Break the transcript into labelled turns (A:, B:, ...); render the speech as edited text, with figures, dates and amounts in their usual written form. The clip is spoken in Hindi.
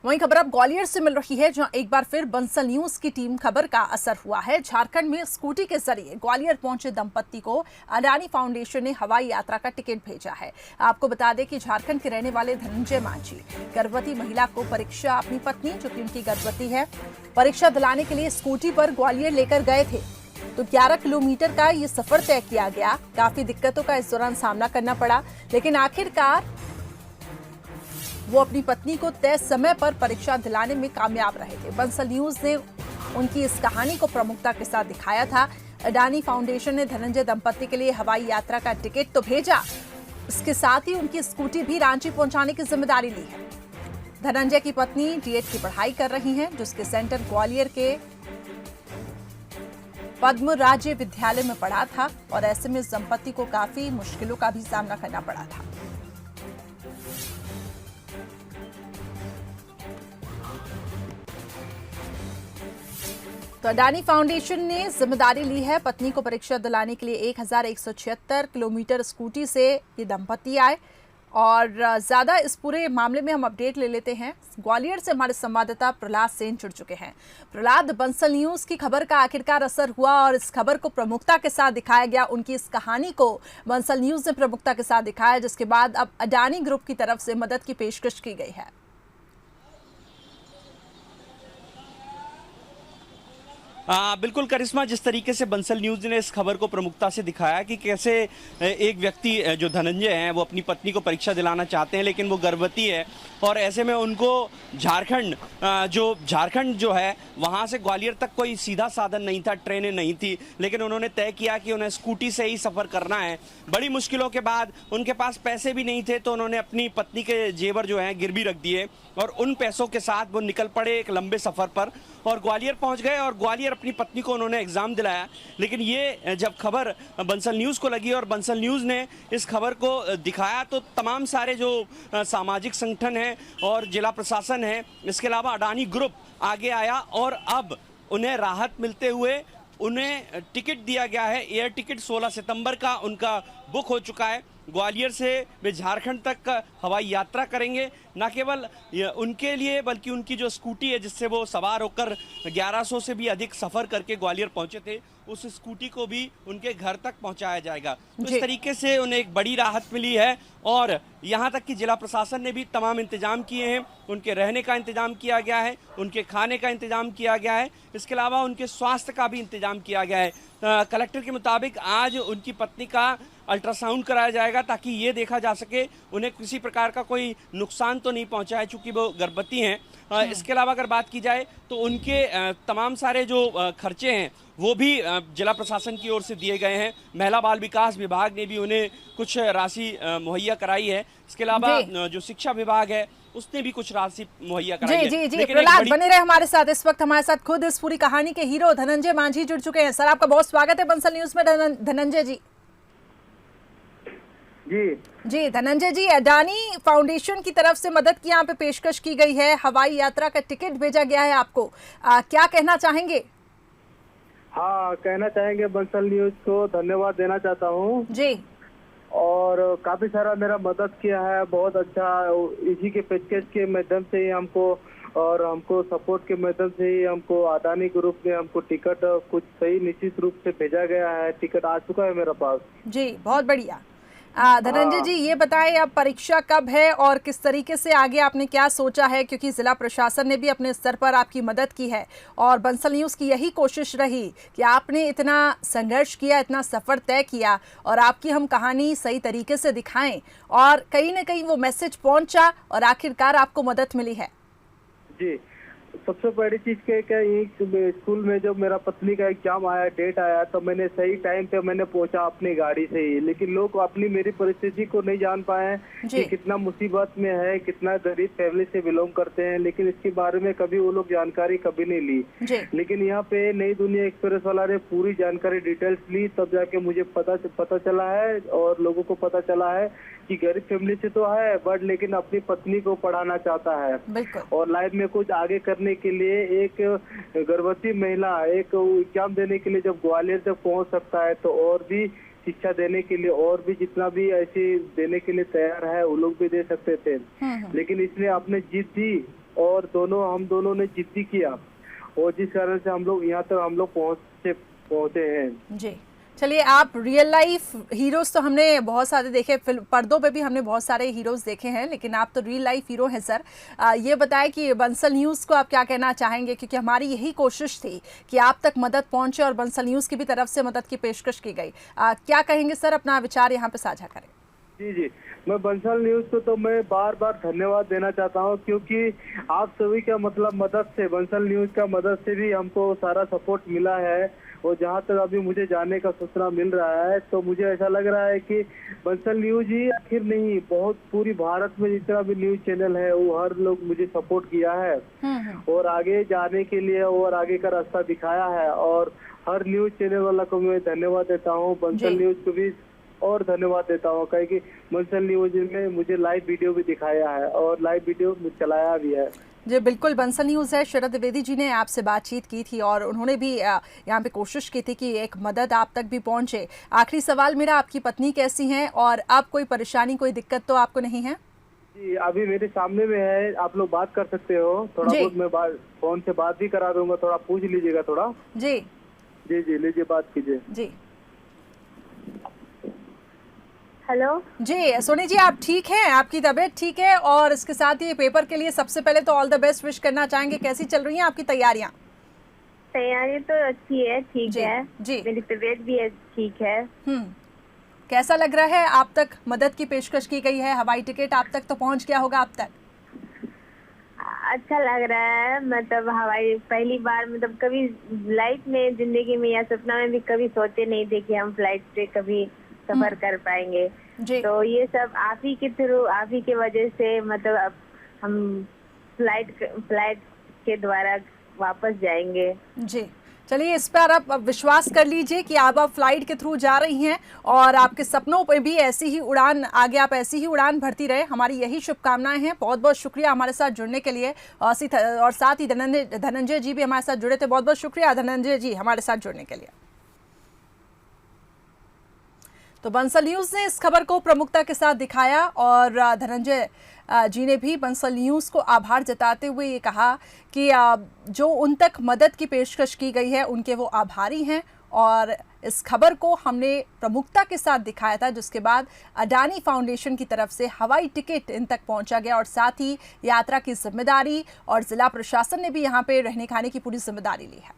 A: वहीं खबर अब ग्वालियर से मिल रही है, जहां एक बार फिर बंसल न्यूज की टीम खबर का असर हुआ है। झारखंड में स्कूटी के जरिए ग्वालियर पहुंचे दंपत्ति को अडानी फाउंडेशन ने हवाई यात्रा का टिकट भेजा है। आपको बता दें कि झारखंड के रहने वाले धनंजय मांझी गर्भवती महिला को परीक्षा, अपनी पत्नी जो कि उनकी गर्भवती है, परीक्षा दिलाने के लिए स्कूटी पर ग्वालियर लेकर गए थे। तो 11 किलोमीटर का ये सफर तय किया गया। काफी दिक्कतों का इस दौरान सामना करना पड़ा, लेकिन आखिरकार वो अपनी पत्नी को तय समय पर परीक्षा दिलाने में कामयाब रहे थे। बंसल न्यूज ने उनकी इस कहानी को प्रमुखता के साथ दिखाया था। अडानी फाउंडेशन ने धनंजय दंपत्ति के लिए हवाई यात्रा का टिकट तो भेजा, इसके साथ ही उनकी स्कूटी भी रांची पहुंचाने की जिम्मेदारी ली है। धनंजय की पत्नी डीएड की पढ़ाई कर रही हैं, जिसके सेंटर ग्वालियर के पद्म राज्य विद्यालय में पढ़ा था और ऐसे में इस दंपत्ति को काफी मुश्किलों का भी सामना करना पड़ा था। तो अडानी फाउंडेशन ने जिम्मेदारी ली है। पत्नी को परीक्षा दिलाने के लिए 1176 किलोमीटर स्कूटी से ये दंपत्ति आए। और ज्यादा इस पूरे मामले में हम अपडेट ले लेते हैं। ग्वालियर से हमारे संवाददाता प्रहलाद सेन जुड़ चुके हैं। प्रहलाद, बंसल न्यूज की खबर का आखिरकार असर हुआ और इस खबर को प्रमुखता के साथ दिखाया गया। उनकी इस कहानी को बंसल न्यूज ने प्रमुखता के साथ दिखाया, जिसके बाद अब अडानी ग्रुप की तरफ से मदद की पेशकश की गई है।
B: बिल्कुल करिश्मा, जिस तरीके से बंसल न्यूज ने इस खबर को प्रमुखता से दिखाया कि कैसे एक व्यक्ति जो धनंजय हैं वो अपनी पत्नी को परीक्षा दिलाना चाहते हैं, लेकिन वो गर्भवती है और ऐसे में उनको झारखंड जो है वहाँ से ग्वालियर तक कोई सीधा साधन नहीं था, ट्रेनें नहीं थी, लेकिन उन्होंने तय किया कि उन्हें स्कूटी से ही सफ़र करना है। बड़ी मुश्किलों के बाद उनके पास पैसे भी नहीं थे, तो उन्होंने अपनी पत्नी के जेवर जो हैं गिरवी रख दिए और उन पैसों के साथ वो निकल पड़े एक लंबे सफ़र पर और ग्वालियर पहुंच गए और ग्वालियर अपनी पत्नी को उन्होंने एग्जाम दिलाया। लेकिन ये जब खबर बंसल न्यूज़ को लगी और बंसल न्यूज़ ने इस खबर को दिखाया, तो तमाम सारे जो सामाजिक संगठन हैं और जिला प्रशासन है, इसके अलावा अडानी ग्रुप आगे आया और अब उन्हें राहत मिलते हुए उन्हें टिकट दिया गया है। एयर टिकट 16 सितंबर का उनका बुक हो चुका है। ग्वालियर से वे झारखंड तक हवाई यात्रा करेंगे। न केवल उनके लिए बल्कि उनकी जो स्कूटी है जिससे वो सवार होकर 1100 से भी अधिक सफ़र करके ग्वालियर पहुंचे थे, उस स्कूटी को भी उनके घर तक पहुंचाया जाएगा। तो इस तरीके से उन्हें एक बड़ी राहत मिली है और यहाँ तक कि जिला प्रशासन ने भी तमाम इंतजाम किए हैं। उनके रहने का इंतजाम किया गया है, उनके खाने का इंतजाम किया गया है, इसके अलावा उनके स्वास्थ्य का भी इंतजाम किया गया है। कलेक्टर के मुताबिक आज उनकी पत्नी का अल्ट्रासाउंड कराया जाएगा ताकि ये देखा जा सके उन्हें किसी प्रकार का कोई नुकसान तो नहीं पहुंचा है, चूंकि वो गर्भवती हैं। इसके अलावा अगर बात की जाए तो उनके तमाम सारे जो खर्चे हैं वो भी जिला प्रशासन की ओर से दिए गए हैं। महिला बाल विकास विभाग ने भी उन्हें कुछ राशि मुहैया कराई है। इसके अलावा जो शिक्षा विभाग है उसने भी कुछ राशि मुहैया कराई है।
A: जी प्रहलाद, बने रहे हमारे साथ। इस वक्त हमारे साथ खुद इस पूरी कहानी के हीरो धनंजय मांझी जुड़ चुके हैं। सर, आपका बहुत स्वागत है बंसल न्यूज में। धनंजय जी जी धनंजय जी, अडानी फाउंडेशन की तरफ से मदद की यहाँ पे पेशकश की गई है, हवाई यात्रा का टिकट भेजा गया है आपको, क्या कहना चाहेंगे?
C: हाँ, कहना चाहेंगे बंसल न्यूज को धन्यवाद देना चाहता हूँ
A: जी।
C: और काफी सारा मेरा मदद किया है, बहुत अच्छा। इसी के पेशकश के माध्यम से ही हमको सपोर्ट के माध्यम से ही हमको अडानी ग्रुप ने हमको टिकट कुछ सही निश्चित रूप से भेजा गया है। टिकट आ चुका है मेरे पास। जी,
A: बहुत बढ़िया। धनंजय जी, ये बताएं अब परीक्षा कब है और किस तरीके से आगे आपने क्या सोचा है, क्योंकि जिला प्रशासन ने भी अपने स्तर पर आपकी मदद की है और बंसल न्यूज की यही कोशिश रही कि आपने इतना संघर्ष किया, इतना सफर तय किया और आपकी हम कहानी सही तरीके से दिखाएं और कहीं ना कहीं वो मैसेज पहुंचा और आखिरकार आपको मदद मिली है।
C: जी, सबसे बड़ी चीज स्कूल में जब मेरा पत्नी का एग्जाम आया, डेट आया, तो मैंने सही टाइम पे मैंने पहुंचा अपनी गाड़ी से ही। लेकिन लोग अपनी मेरी परिस्थिति को नहीं जान पाए कि कितना मुसीबत में है, कितना गरीब फैमिली से बिलोंग करते हैं, लेकिन इसके बारे में कभी वो लोग जानकारी कभी नहीं ली। लेकिन यहाँ पे नई दुनिया एक्सप्रेस वाला ने पूरी जानकारी डिटेल्स ली, तब जाके मुझे पता चला है और लोगों को पता चला है कि गरीब फैमिली से तो है बट लेकिन अपनी पत्नी को पढ़ाना चाहता है और लाइफ में कुछ आगे करने के लिए एक गर्भवती महिला एक एग्जाम देने के लिए जब ग्वालियर तक पहुंच सकता है, तो और भी शिक्षा देने के लिए और भी जितना भी ऐसे देने के लिए तैयार है वो लोग भी दे सकते थे। लेकिन इसने अपने जीत दी और हम दोनों ने जिद्दी किया और जिस कारण से हम लोग यहाँ तक हम लोग पहुँचे हैं।
A: जी, चलिए, आप रियल लाइफ हीरोज तो हमने बहुत सारे देखे, फिल्म पर्दों पे भी हमने बहुत सारे हीरोज देखे हैं, लेकिन आप तो रियल लाइफ हीरो हैं सर। ये बताएं कि बंसल न्यूज़ को आप क्या कहना चाहेंगे, क्योंकि हमारी यही कोशिश थी कि आप तक मदद पहुंचे और बंसल न्यूज़ की भी तरफ से मदद की पेशकश की गई। क्या कहेंगे सर, अपना विचार यहाँ पे साझा करें।
C: जी, मैं बंसल न्यूज को तो मैं बार बार धन्यवाद देना चाहता हूँ, क्योंकि आप सभी का मतलब मदद से, बंसल न्यूज का मदद से भी हमको सारा सपोर्ट मिला है। और जहाँ तक अभी मुझे जाने का सूचना मिल रहा है तो मुझे ऐसा लग रहा है कि बंसल न्यूज ही आखिर नहीं, बहुत पूरी भारत में जितना भी न्यूज चैनल है वो हर लोग मुझे सपोर्ट किया है और आगे जाने के लिए और आगे का रास्ता दिखाया है। और हर न्यूज चैनल वाला को मैं धन्यवाद देता हूँ, बंसल न्यूज को भी और धन्यवाद देता हूँ, क्योंकि बंसल न्यूज में मुझे लाइव वीडियो भी दिखाया है और लाइव वीडियो चलाया भी है।
A: जी बिल्कुल, बंसल न्यूज़ है। शरद द्विवेदी जी ने आपसे बातचीत की थी और उन्होंने भी यहाँ पे कोशिश की थी कि एक मदद आप तक भी पहुँचे। आखिरी सवाल मेरा, आपकी पत्नी कैसी हैं और आप कोई परेशानी, कोई दिक्कत तो आपको नहीं है?
C: जी, अभी मेरे सामने में है, आप लोग बात कर सकते हो। थोड़ा बहुत मैं फोन से बात भी करा दूंगा, थोड़ा पूछ लीजिएगा थोड़ा।
A: जी
C: जी जी, लीजिए बात कीजिए।
A: जी
D: हेलो
A: जी, सोनी जी, आप ठीक हैं? आपकी तबीयत ठीक है? और इसके साथ ही पेपर के लिए सबसे पहले तो ऑल द बेस्ट विश करना चाहेंगे। कैसी चल रही हैं आपकी तैयारियां?
D: तैयारी तो अच्छी है, ठीक है
A: जी,
D: मेरी तबीयत भी ठीक है।
A: कैसा लग रहा है? आप तक मदद की पेशकश की गई है, हवाई टिकट आप तक तो पहुंच गया होगा अब तक?
D: अच्छा लग रहा है, मतलब हवाई पहली बार, मतलब कभी लाइफ में, जिंदगी में या सपना में भी कभी सोचे नहीं थे कि हम फ्लाइट से कभी सफर कर पाएंगे। तो ये सब आप ही के थ्रू, आप ही के वजह से, मतलब अब हम फ्लाइट के द्वारा वापस जाएंगे।
A: जी, चलिए, इस पर आप विश्वास कर लीजिए कि आप फ्लाइट के थ्रू जा रही हैं और आपके सपनों पे भी ऐसी ही उड़ान, आगे आप ऐसी ही उड़ान भरती रहे, हमारी यही शुभकामनाएं हैं। बहुत बहुत शुक्रिया हमारे साथ जुड़ने के लिए। और साथ ही धनंजय जी भी हमारे साथ जुड़े थे। बहुत बहुत शुक्रिया धनंजय जी हमारे साथ जुड़ने के लिए। तो बंसल न्यूज़ ने इस खबर को प्रमुखता के साथ दिखाया और धनंजय जी ने भी बंसल न्यूज़ को आभार जताते हुए ये कहा कि जो उन तक मदद की पेशकश की गई है उनके वो आभारी हैं। और इस खबर को हमने प्रमुखता के साथ दिखाया था, जिसके बाद अडानी फाउंडेशन की तरफ से हवाई टिकट इन तक पहुंचा गया और साथ ही यात्रा की जिम्मेदारी और जिला प्रशासन ने भी यहाँ पे रहने खाने की पूरी जिम्मेदारी ली है।